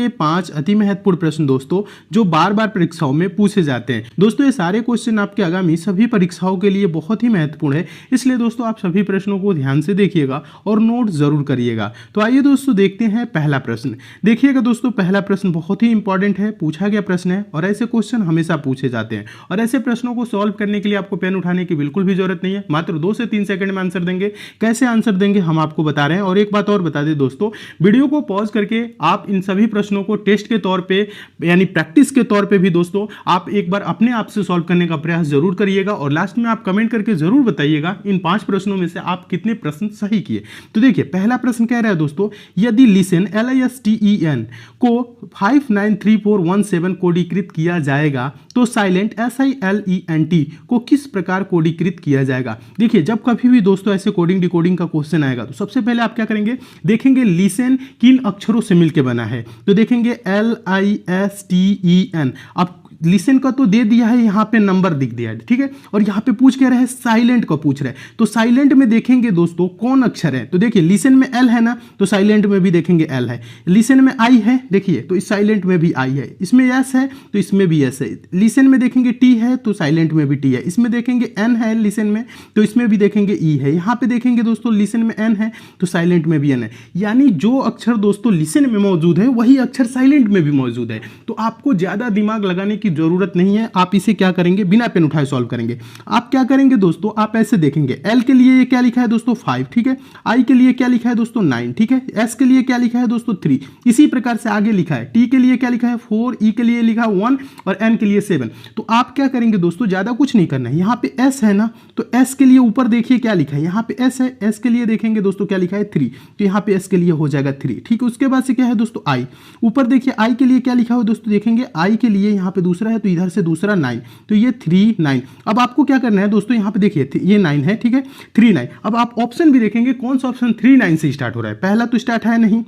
के 5 अति महत्वपूर्ण प्रश्न दोस्तों जो बार बार परीक्षाओं में पूछे जाते हैं। दोस्तों ये सारे क्वेश्चन आपके आगामी सभी परीक्षाओं के लिए बहुत ही महत्वपूर्ण है, इसलिए दोस्तों आप सभी प्रश्नों को ध्यान से देखिएगा और नोट जरूर करिएगा। तो आइए दोस्तों देखते हैं पहला प्रश्न। देखिएगा दोस्तों पहला प्रश्न बहुत ही इंपॉर्टेंट है, पूछा गया प्रश्न है और ऐसे क्वेश्चन हमेशा पूछे जाते हैं और ऐसे प्रश्नों को सॉल्व करने के लिए आपको पेन उठाने की बिल्कुल भी जरूरत नहीं है, मात्र 2 से 3 सेकंड में आंसर देंगे। कैसे आंसर देंगे हम आपको बता रहे हैं। और एक बात और बता दें दोस्तों, वीडियो को पॉज करके आप इन सभी प्रश्नों को टेस्ट के तौर पे यानी प्रैक्टिस के तौर पे भी दोस्तों आप एक बार अपने आप से सॉल्व करने का प्रयास जरूर करिएगा और लास्ट में आप कमेंट करके जरूर बताइएगा इन 5 प्रश्नों में से आप कितने प्रश्न सही किए। तो देखिए पहला प्रश्न कह रहा है दोस्तों, यदि लिसन LISTEN को 593417 कोडीकृत किया जाएगा तो साइलेंट SILENT को किस प्रकार कोडीकृत किया जाएगा। देखिए जब कभी भी दोस्तों ऐसे कोडिंग डिकोडिंग का क्वेश्चन आएगा तो सबसे पहले आप क्या करेंगे, देखेंगे लिसन किन अक्षरों से मिलकर बना है, तो देखेंगे LISTEN। अब लिसन का तो दे दिया है, यहाँ पे नंबर दिख दिया है, ठीक है, और यहाँ पे पूछ कह रहा है साइलेंट का पूछ रहा है, तो साइलेंट में देखेंगे दोस्तों कौन अक्षर है, तो देखिए लिसन में L है ना, तो साइलेंट में भी देखेंगे L है। लिसन में I है, देखिए तो इस साइलेंट में भी I है। इसमें S है तो इसमें भी S है। लिसन में देखेंगे T है तो साइलेंट में भी T है। इसमें देखेंगे N है लिसन में तो इसमें भी देखेंगे E है। यहाँ पे देखेंगे दोस्तों लिसन में N है तो साइलेंट में भी N है। यानी जो अक्षर दोस्तों लिसन में मौजूद है वही अक्षर साइलेंट में भी मौजूद है। तो आपको ज्यादा दिमाग लगाने की जरूरत नहीं है, आप इसे क्या करेंगे बिना पेन उठाए सॉल्व करेंगे। आप क्या करेंगे दोस्तों, आप ऐसे देखेंगे L के लिए ये क्या लिखा है दोस्तों 5, ठीक है, I के लिए क्या लिखा है दोस्तों 9, ठीक है, S के लिए क्या लिखा है दोस्तों 3, इसी प्रकार से आगे लिखा है। T के लिए क्या लिखा है 4, E के लिए लिखा 1 और N के लिए 7। तो आप क्या करेंगे दोस्तों, ज्यादा कुछ नहीं करना है। यहाँ पे S है ना, तो S के लिए ऊपर देखिए क्या लिखा है, यहाँ पे S है, S के लिए देखेंगे दोस्तों क्या लिखा है 3, तो यहाँ पे S के लिए हो जाएगा 3, ठीक है। उसके बाद से क्या है दोस्तों I, ऊपर देखिए I के लिए क्या लिखा हो दोस्तों, देखेंगे I के लिए यहाँ पे दूसरा है तो इधर से दूसरा 9, तो ये 3 9। अब आपको क्या करना है दोस्तों, यहाँ पे देखिए ये 9 है, ठीक है, 3 9। अब आप ऑप्शन भी देखेंगे कौन सा ऑप्शन 3 9 से स्टार्ट हो रहा है, पहला तो स्टार्ट है नहीं,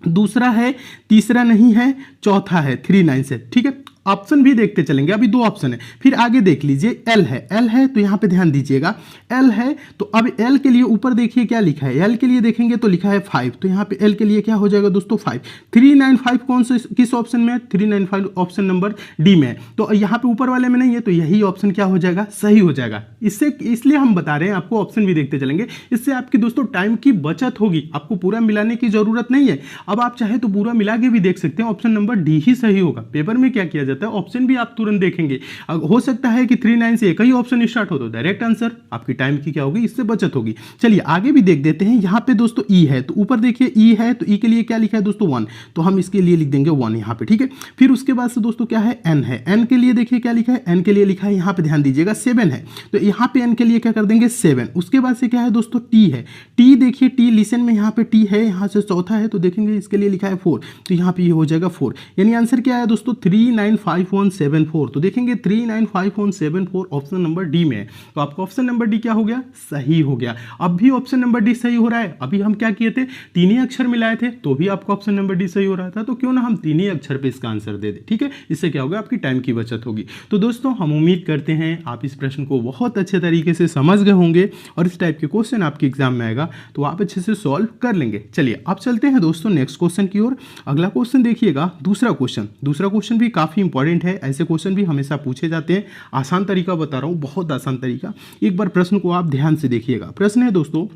दूसरा है, तीसरा नहीं है, चौथा है 3 9 से, ठीक है। ऑप्शन भी देखते चलेंगे, अभी 2 ऑप्शन है। फिर आगे देख लीजिए L है तो यहाँ पे ध्यान दीजिएगा L है, तो अब L के लिए ऊपर देखिए क्या लिखा है, L के लिए देखेंगे तो लिखा है 5, तो यहाँ पे L के लिए क्या हो जाएगा दोस्तों 5। 395 कौन से किस ऑप्शन में है, 395 ऑप्शन नंबर डी में है, तो यहाँ पे ऊपर वाले में नहीं है, तो यही ऑप्शन क्या हो जाएगा, सही हो जाएगा। इसलिए हम बता रहे हैं आपको, ऑप्शन भी देखते चलेंगे, इससे आपकी दोस्तों टाइम की बचत होगी, आपको पूरा मिलाने की जरूरत नहीं है। अब आप चाहे तो पूरा मिला के भी देख सकते हैं, ऑप्शन नंबर डी ही सही होगा। पेपर में क्या किया जाता है, ऑप्शन भी आप तुरंत देखेंगे, हो सकता है कि 3 9 से एक ही ऑप्शन स्टार्ट हो तो डायरेक्ट आंसर, आपकी टाइम की क्या होगी, इससे बचत होगी। चलिए आगे भी देख देते हैं। यहाँ पे दोस्तों E है, तो ऊपर देखिए E है, तो E के लिए क्या लिखा है दोस्तों 1, तो हम इसके लिए लिख देंगे 1 यहाँ पे, ठीक है। फिर उसके बाद से दोस्तों क्या है N है, N के लिए देखिए क्या लिखा है, N के लिए लिखा है यहाँ पे ध्यान दीजिएगा 7 है, तो यहाँ पे N के लिए क्या कर देंगे 7। उसके बाद से क्या है दोस्तों T है, T देखिए T लिसन में यहाँ पे T है, यहाँ से चौथा है, तो देखेंगे इसके लिए लिखा है 4, तो यहाँ पे ये हो जाएगा 4। यानी आंसर क्या है दोस्तों 39517, तो देखेंगे 39517 ऑप्शन नंबर डी में है, तो आपका ऑप्शन नंबर डी क्या हो गया, सही हो गया। अब भी ऑप्शन नंबर डी सही हो रहा है, अभी हम क्या किए थे, 3 ही अक्षर मिलाए थे तो भी आपका ऑप्शन नंबर डी सही हो रहा था, तो क्यों ना हम 3 ही अक्षर पे इसका आंसर दे दें, ठीक है। इससे क्या होगा, आपकी टाइम की बचत होगी। तो दोस्तों हम उम्मीद करते हैं आप इस प्रश्न को बहुत अच्छे तरीके से समझ गए होंगे और इस टाइप के क्वेश्चन आपके एग्जाम में आएगा तो आप अच्छे से सॉल्व कर लेंगे। चलिए अब चलते हैं दोस्तों नेक्स्ट क्वेश्चन की ओर। अगला क्वेश्चन देखिएगा, दूसरा क्वेश्चन भी काफी इंपॉर्टेंट है, ऐसे क्वेश्चन भी हमेशा पूछे जाते हैं। आसान तरीका बता रहा हूं, बहुत आसान तरीका। एक बार प्रश्न को आप ध्यान से देखिएगा। प्रश्न है दोस्तों,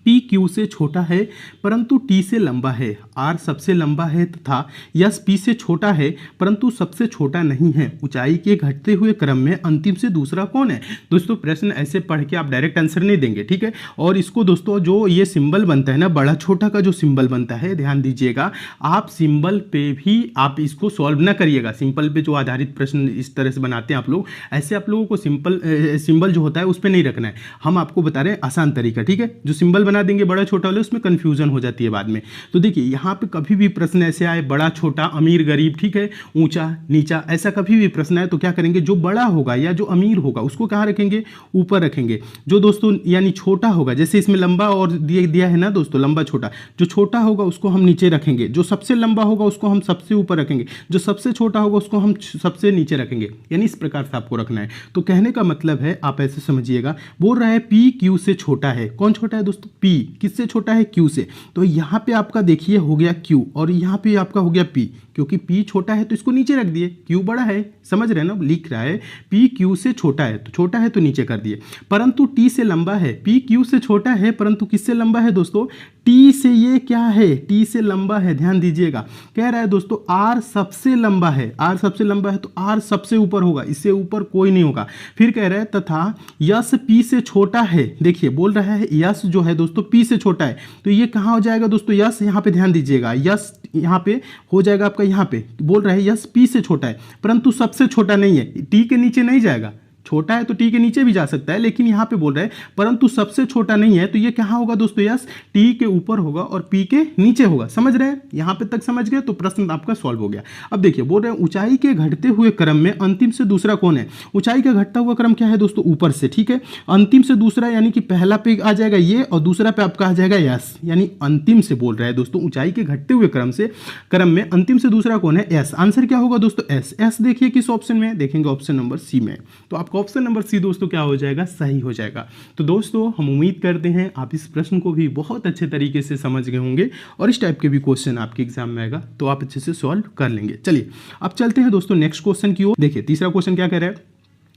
P Q से छोटा है परंतु T से लंबा है, R सबसे लंबा है तथा S P से छोटा है परंतु सबसे छोटा नहीं है, ऊंचाई के घटते हुए क्रम में अंतिम से दूसरा कौन है। दोस्तों प्रश्न ऐसे पढ़ के आप डायरेक्ट आंसर नहीं देंगे, ठीक है। और इसको दोस्तों जो ये सिंबल बनता है ना, बड़ा छोटा का जो सिंबल बनता है, ध्यान दीजिएगा, आप सिंबल पे भी आप इसको सॉल्व ना करिएगा। सिंपल पे जो आधारित प्रश्न इस तरह से बनाते हैं आप लोग, ऐसे आप लोगों को सिंबल जो होता है उस पर नहीं रखना है। हम आपको बता रहे हैं आसान तरीका, ठीक है। जो सिंबल बना देंगे बड़ा छोटा वाले, उसमें कंफ्यूजन हो जाती है बाद में। तो देखिए यहाँ पे कभी भी प्रश्न ऐसे आए, बड़ा छोटा, अमीर गरीब, ठीक है, ऊंचा नीचा, ऐसा कभी भी प्रश्न आए तो क्या करेंगे, जो बड़ा होगा या जो अमीर होगा उसको कहाँ रखेंगे, ऊपर रखेंगे। जो दोस्तों यानी छोटा होगा, जैसे इसमें लंबा और दिया है ना दोस्तों, लंबा छोटा, जो छोटा होगा उसको हम नीचे रखेंगे, जो सबसे लंबा होगा उसको हम सबसे ऊपर रखेंगे, जो सबसे छोटा होगा उसको हम सबसे नीचे रखेंगे। यानी इस प्रकार से आपको रखना है। तो कहने का मतलब है, आप ऐसे समझिएगा, बोल रहा है P Q से छोटा है, कौन छोटा है दोस्तों, दोस्तों P किससे छोटा है, Q से। तो यहाँ पे आपका देखिए हो गया Q और यहाँ पे आपका हो गया P, क्योंकि P छोटा है तो इसको नीचे रख दिए, Q बड़ा है, समझ रहे हैं ना, लिख रहा है P Q से छोटा है, तो छोटा है तो नीचे कर दिए, परंतु T से लंबा है। P Q से छोटा है परंतु किससे लंबा है दोस्तों, T से। ये क्या है, T से लंबा है, ध्यान दीजिएगा। कह रहा है दोस्तों R सबसे लंबा है, R सबसे लंबा है तो R सबसे ऊपर होगा, इससे ऊपर कोई नहीं होगा। फिर कह रहा है तथा यश P से छोटा है, देखिए बोल रहा है यश जो है दोस्तों P से छोटा है, तो ये कहाँ हो जाएगा दोस्तों, यश यहाँ पे ध्यान दीजिएगा, यश यहाँ पे हो जाएगा आपका, यहाँ पे बोल रहा है यश P से छोटा है परंतु सबसे छोटा नहीं है, T के नीचे नहीं जाएगा, छोटा है तो T के नीचे भी जा सकता है, लेकिन यहाँ पे बोल रहा है परंतु सबसे छोटा नहीं है, तो ये कहाँ होगा दोस्तों, यस T के ऊपर होगा और P के नीचे होगा। समझ रहे हैं, यहाँ पे तक समझ गए तो प्रश्न आपका सॉल्व हो गया। अब देखिए बोल रहे हैं ऊंचाई के घटते हुए क्रम में अंतिम से दूसरा कौन है। ऊंचाई का घटता हुआ क्रम क्या है दोस्तों, ऊपर से, ठीक है। अंतिम से दूसरा यानी कि पहला पे आ जाएगा ये और दूसरा पे आपका आ जाएगा यस, यानी अंतिम से बोल रहा है दोस्तों ऊंचाई के घटते हुए क्रम में अंतिम से दूसरा कौन है, एस। आंसर क्या होगा दोस्तों, एस। एस देखिए किस ऑप्शन में, देखेंगे ऑप्शन नंबर सी में, तो आपका ऑप्शन नंबर सी दोस्तों क्या हो जाएगा, सही हो जाएगा। तो दोस्तों हम उम्मीद करते हैं आप इस प्रश्न को भी बहुत अच्छे तरीके से समझ गए होंगे और इस टाइप के भी क्वेश्चन आपके एग्जाम में आएगा तो आप अच्छे से सॉल्व कर लेंगे। चलिए अब चलते हैं दोस्तों नेक्स्ट क्वेश्चन की ओर। देखिए तीसरा क्वेश्चन क्या कह रहा है,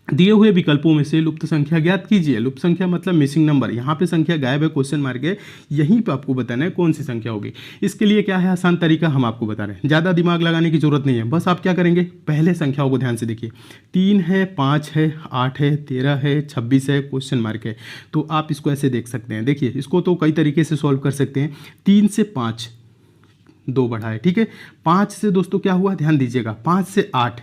दिए हुए विकल्पों में से लुप्त संख्या ज्ञात कीजिए। लुप्त संख्या मतलब मिसिंग नंबर, यहाँ पे संख्या गायब है, क्वेश्चन मार्क है, यहीं पे आपको बताना है कौन सी संख्या होगी। इसके लिए क्या है आसान तरीका, हम आपको बता रहे हैं, ज़्यादा दिमाग लगाने की जरूरत नहीं है। बस आप क्या करेंगे, पहले संख्याओं को ध्यान से देखिए, 3 है, 5 है, 8 है, 13 है, 26 है, क्वेश्चन मार्क है। तो आप इसको ऐसे देख सकते हैं, देखिए इसको तो कई तरीके से सॉल्व कर सकते हैं। 3 से 5 2 बढ़ा है, ठीक है। 5 से दोस्तों क्या हुआ, ध्यान दीजिएगा, 5 से 8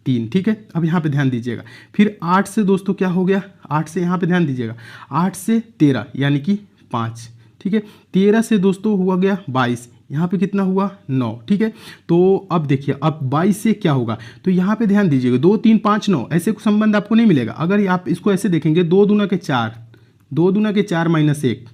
3, ठीक है। अब यहाँ पे ध्यान दीजिएगा, फिर 8 से दोस्तों क्या हो गया, 8 से यहाँ पे ध्यान दीजिएगा, 8 से 13 यानी कि 5, ठीक है। 13 से दोस्तों हुआ गया 22, यहाँ पे कितना हुआ 9, ठीक है। तो अब देखिए अब 22 से क्या होगा, तो यहाँ पे ध्यान दीजिएगा 2 3 5 9 ऐसे संबंध आपको नहीं मिलेगा। अगर आप इसको ऐसे देखेंगे 2 दूना के 4, 2 दूना के 4 माइनस 1,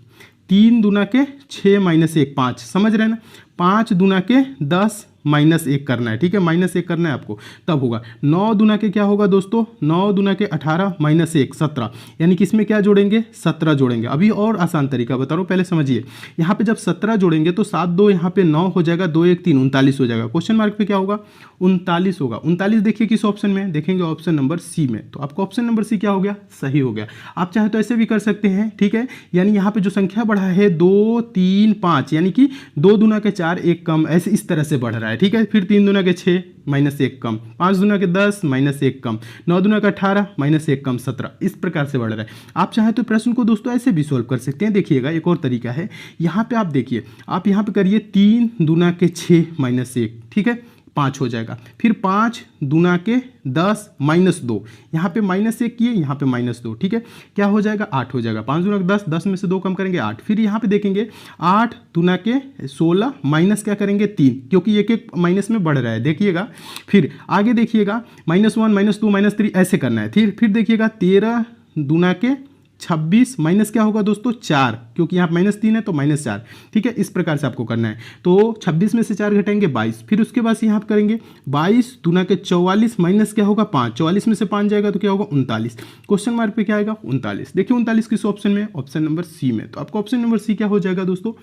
3 दूना के 6 माइनस 1 5, समझ रहे हैं ना। 5 दूना के 10 माइनस 1 करना है, ठीक है, माइनस 1 करना है आपको, तब होगा। 9 दूना के क्या होगा दोस्तों, 9 दूना के 18 माइनस 1 17, यानी कि इसमें क्या जोड़ेंगे 17 जोड़ेंगे। अभी और आसान तरीका बता रहा हूँ, पहले समझिए। यहाँ पे जब 17 जोड़ेंगे तो 7 2 यहाँ पे 9 हो जाएगा, 2 1 3 39 हो जाएगा। क्वेश्चन मार्क पे क्या होगा 39 होगा। 39 देखिए किस ऑप्शन में, देखेंगे ऑप्शन नंबर सी में। तो आपका ऑप्शन नंबर सी क्या हो गया, सही हो गया। आप चाहे तो ऐसे भी कर सकते हैं, ठीक है, यानी यहाँ पे जो संख्या बढ़ा है 2 3 5 यानी कि 2 दूना के 4 1 कम, ऐसे इस तरह से बढ़ रहा है, ठीक है। फिर 3 दूना के 6 माइनस 1 कम, 5 दूना के 10 माइनस 1 कम, 9 दूना का 18 माइनस 1 कम 17, इस प्रकार से बढ़ रहा है। आप चाहे तो प्रश्न को दोस्तों ऐसे भी सोल्व कर सकते हैं। देखिएगा एक और तरीका है, यहाँ पे आप देखिए, आप यहाँ पे करिए 3 दूना के 6 माइनस 1, ठीक है, 5 हो जाएगा। फिर 5 दूना के 10 माइनस 2, यहाँ पे माइनस 1 किए, यहाँ पे माइनस 2, ठीक है, क्या हो जाएगा 8 हो जाएगा। 5 दूना के 10, 10 में से 2 कम करेंगे 8। फिर यहाँ पे देखेंगे 8 दूना के 16 माइनस क्या करेंगे 3, क्योंकि एक एक माइनस में बढ़ रहा है, देखिएगा। फिर आगे देखिएगा -1 -2 -3 ऐसे करना है। फिर देखिएगा 13 दूना के 26 माइनस क्या होगा दोस्तों 4, क्योंकि यहाँ -3 है तो -4, ठीक है, इस प्रकार से आपको करना है। तो 26 में से 4 घटाएंगे 22, फिर उसके बाद यहाँ पे करेंगे 22 दूना के 44 माइनस क्या होगा 5, 44 में से 5 जाएगा तो क्या होगा 39। क्वेश्चन मार्क पे क्या आएगा 39। देखिए 39 किस ऑप्शन में, ऑप्शन नंबर सी में। तो आपका ऑप्शन नंबर सी क्या हो जाएगा दोस्तों,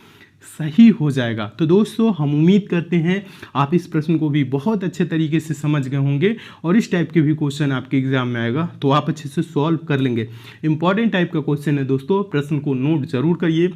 सही हो जाएगा। तो दोस्तों हम उम्मीद करते हैं आप इस प्रश्न को भी बहुत अच्छे तरीके से समझ गए होंगे और इस टाइप के भी क्वेश्चन आपके एग्जाम में आएगा तो आप अच्छे से सॉल्व कर लेंगे। इंपॉर्टेंट टाइप का क्वेश्चन है दोस्तों, प्रश्न को नोट जरूर करिए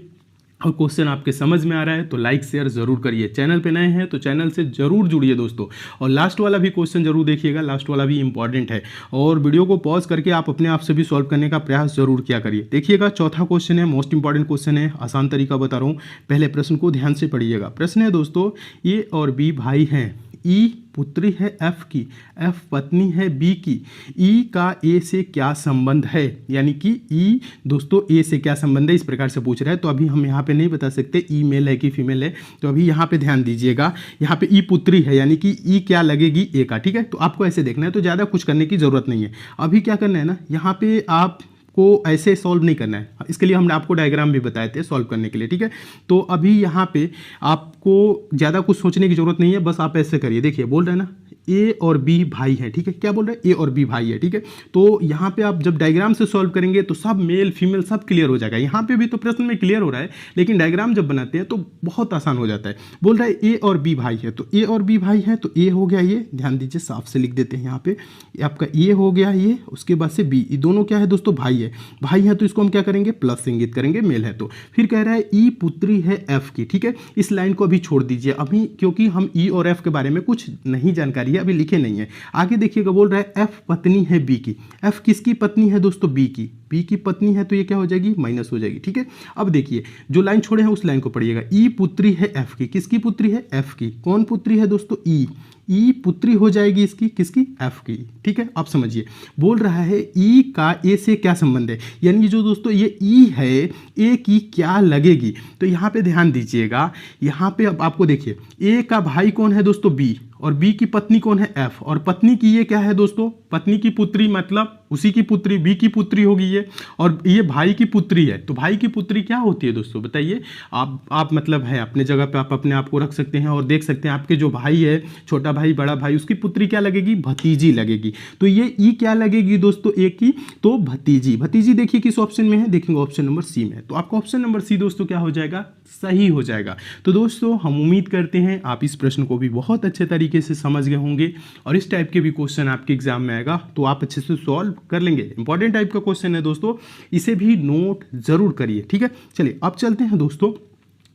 और क्वेश्चन आपके समझ में आ रहा है तो लाइक शेयर जरूर करिए। चैनल पे नए हैं तो चैनल से जरूर जुड़िए दोस्तों, और लास्ट वाला भी क्वेश्चन जरूर देखिएगा, लास्ट वाला भी इंपॉर्टेंट है। और वीडियो को पॉज करके आप अपने आप से भी सॉल्व करने का प्रयास जरूर किया करिए। देखिएगा चौथा क्वेश्चन है, मोस्ट इंपॉर्टेंट क्वेश्चन है, आसान तरीका बता रहा हूँ, पहले प्रश्न को ध्यान से पढ़िएगा। प्रश्न है दोस्तों, ए और बी भाई हैं, ई पुत्री है एफ की, एफ पत्नी है बी की, ई का ए से क्या संबंध है, यानी कि ई दोस्तों ए से क्या संबंध है, इस प्रकार से पूछ रहा है। तो अभी हम यहाँ पे नहीं बता सकते ई मेल है कि फीमेल है, तो अभी यहाँ पे ध्यान दीजिएगा, यहाँ पे ई पुत्री है यानी कि ई क्या लगेगी ए का, ठीक है। तो आपको ऐसे देखना है, तो ज़्यादा कुछ करने की ज़रूरत नहीं है। अभी क्या करना है ना, यहाँ पे आप को ऐसे सॉल्व नहीं करना है, इसके लिए हमने आपको डायग्राम भी बताए थे सॉल्व करने के लिए, ठीक है। तो अभी यहाँ पे आपको ज़्यादा कुछ सोचने की जरूरत नहीं है, बस आप ऐसे करिए। देखिए बोल रहे हैं ना ए और बी भाई है, ठीक है। क्या बोल रहा है, ए और बी भाई है, ठीक है। तो यहाँ पे आप जब डायग्राम से सॉल्व करेंगे तो सब मेल फीमेल सब क्लियर हो जाएगा। यहाँ पे भी तो प्रश्न में क्लियर हो रहा है, लेकिन डायग्राम जब बनाते हैं तो बहुत आसान हो जाता है। बोल रहा है ए और बी भाई है, तो ए और बी भाई है, तो ए हो गया, ये ध्यान दीजिए साफ से लिख देते हैं यहाँ पे, आपका ए हो गया ये, उसके बाद से बी, ये दोनों क्या है दोस्तों, भाई है। भाई है तो इसको हम क्या करेंगे, प्लस से इंगित करेंगे, मेल है तो। फिर कह रहा है ई पुत्री है एफ की, ठीक है। इस लाइन को अभी छोड़ दीजिए अभी, क्योंकि हम ई और एफ के बारे में कुछ नहीं जानकारी है, अभी लिखे नहीं है। आगे देखिएगा, बोल रहा है एफ पत्नी है बी की। एफ किसकी पत्नी है दोस्तों, बी की। बी की पत्नी है तो ये क्या हो जाएगी, माइनस हो जाएगी, ठीक है। अब देखिए जो लाइन छोड़े हैं उस लाइन को पढ़िएगा। ई पुत्री है एफ की, किसकी पुत्री है, एफ की। कौन पुत्री है दोस्तों, ई। ई पुत्री हो जाएगी इसकी, किसकी, एफ की, ठीक है। आप समझिए, बोल रहा है ई का ए से क्या संबंध है, यानी जो दोस्तों ये ई है, ए की क्या लगेगी। तो यहाँ पे ध्यान दीजिएगा, यहाँ पे अब आपको देखिए, ए का भाई कौन है दोस्तों, बी, और बी की पत्नी कौन है, एफ, और पत्नी की ये क्या है दोस्तों, पत्नी की पुत्री, मतलब उसी की पुत्री, बी की पुत्री होगी ये, और ये भाई की पुत्री है। तो भाई की पुत्री क्या होती है दोस्तों, बताइए आप मतलब है अपने जगह पे आप अपने आप को रख सकते हैं और देख सकते हैं, आपके जो भाई है, छोटा भाई बड़ा भाई, उसकी पुत्री क्या लगेगी, भतीजी लगेगी। तो ये ई क्या लगेगी दोस्तों, ए की, तो भतीजी। भतीजी देखिए किस ऑप्शन में है, देखेंगे ऑप्शन नंबर सी में। तो आपका ऑप्शन नंबर सी दोस्तों क्या हो जाएगा, सही हो जाएगा। तो दोस्तों हम उम्मीद करते हैं आप इस प्रश्न को भी बहुत अच्छे तरीके से समझ गए होंगे, और इस टाइप के भी क्वेश्चन आपके एग्जाम में आएगा तो आप अच्छे से सॉल्व कर लेंगे। इंपॉर्टेंट टाइप का क्वेश्चन है दोस्तों, इसे भी नोट जरूर करिए, ठीक है। चलिए अब चलते हैं दोस्तों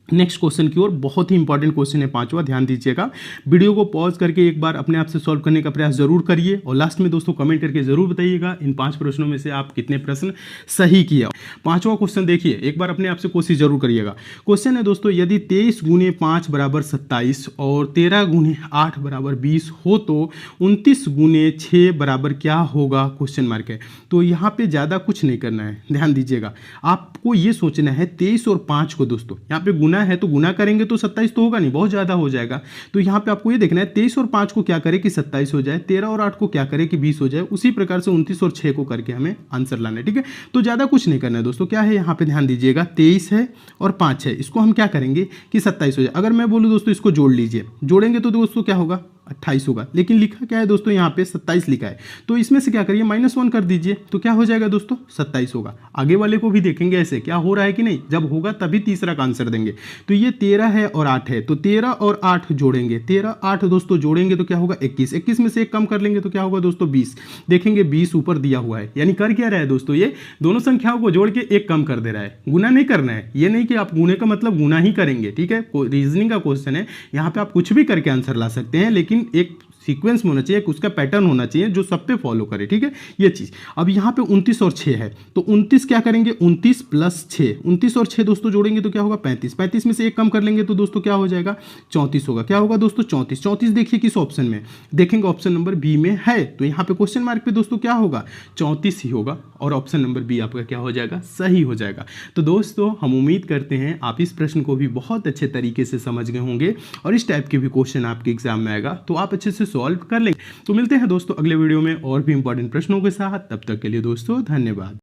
नेक्स्ट क्वेश्चन की ओर। बहुत ही इंपॉर्टेंट क्वेश्चन है पांचवा, ध्यान दीजिएगा। वीडियो को पॉज करके एक बार अपने आप से सॉल्व करने का प्रयास जरूर करिए, और लास्ट में दोस्तों कमेंट करके जरूर बताइएगा इन 5 प्रश्नों में से आप कितने प्रश्न सही किए। पांचवा क्वेश्चन देखिए, एक बार अपने आप से कोशिश जरूर करिएगा। क्वेश्चन है दोस्तों, यदि 23 गुने 5 बराबर 27 और 13 गुने 8 बराबर 20 हो तो 29 गुने 6 बराबर क्या होगा, क्वेश्चन मार्क है। तो यहाँ पे ज़्यादा कुछ नहीं करना है, ध्यान दीजिएगा। आपको ये सोचना है 23 और 5 को दोस्तों, यहाँ पे गुना है तो गुना करेंगे तो 27 तो होगा नहीं, बहुत ज़्यादा हो जाएगा। तो यहाँ पे आपको ये देखना है 23 और 5 को क्या करे कि 27 हो जाए, 13 और 8 को क्या करे कि 20 हो जाए, उसी प्रकार से 29 और 6 को करके हमें आंसर लाना है, ठीक है। तो ज़्यादा कुछ नहीं करना है दोस्तों। क्या है यहाँ पे, ध्यान दीजिएगा, 23 है और 5 है, इसको हम क्या करेंगे कि 27 हो जाए। अगर मैं बोलूँ दोस्तों इसको जोड़ लीजिए, जोड़ेंगे तो दोस्तों क्या होगा, 28 होगा, लेकिन लिखा क्या है दोस्तों, यहाँ पे 27 लिखा है। तो इसमें से क्या करिए, -1 कर दीजिए, तो क्या हो जाएगा दोस्तों, 27 होगा। आगे वाले को भी देखेंगे ऐसे क्या हो रहा है कि नहीं, जब होगा तभी तीसरा का आंसर देंगे। तो ये 13 है और 8 है, तो 13 और 8 जोड़ेंगे, 13 8 दोस्तों जोड़ेंगे तो क्या होगा 21, 21 में से एक कम कर लेंगे तो क्या होगा दोस्तों 20। देखेंगे 20 ऊपर दिया हुआ है, यानी कर क्या रहा है दोस्तों, ये दोनों संख्याओं को जोड़ के एक कम कर दे रहा है। गुना नहीं करना है, ये नहीं कि आप गुने का मतलब गुना ही करेंगे, ठीक है। रीजनिंग का क्वेश्चन है, यहाँ पे आप कुछ भी करके आंसर ला सकते हैं, लेकिन एक सीक्वेंस होना चाहिए, उसका पैटर्न होना चाहिए जो सब पे फॉलो करे, ठीक है, ये चीज। अब यहाँ पे 29 और 6 है, तो 29 क्या करेंगे, 29 प्लस 6, 29 और 6 दोस्तों जोड़ेंगे तो क्या होगा 35, 35 में से एक कम कर लेंगे तो दोस्तों क्या हो जाएगा 34 होगा। क्या होगा दोस्तों 34, 34 देखिए किस ऑप्शन में, देखेंगे ऑप्शन नंबर बी में है, तो यहाँ पे क्वेश्चन मार्क पे दोस्तों क्या होगा 34 ही होगा, और ऑप्शन नंबर बी आपका क्या हो जाएगा, सही हो जाएगा। तो दोस्तों हम उम्मीद करते हैं आप इस प्रश्न को भी बहुत अच्छे तरीके से समझ गए होंगे, और इस टाइप के भी क्वेश्चन आपके एग्जाम में आएगा तो आप अच्छे से सॉल्व कर लेंगे। तो मिलते हैं दोस्तों अगले वीडियो में और भी इंपॉर्टेंट प्रश्नों के साथ, तब तक के लिए दोस्तों धन्यवाद।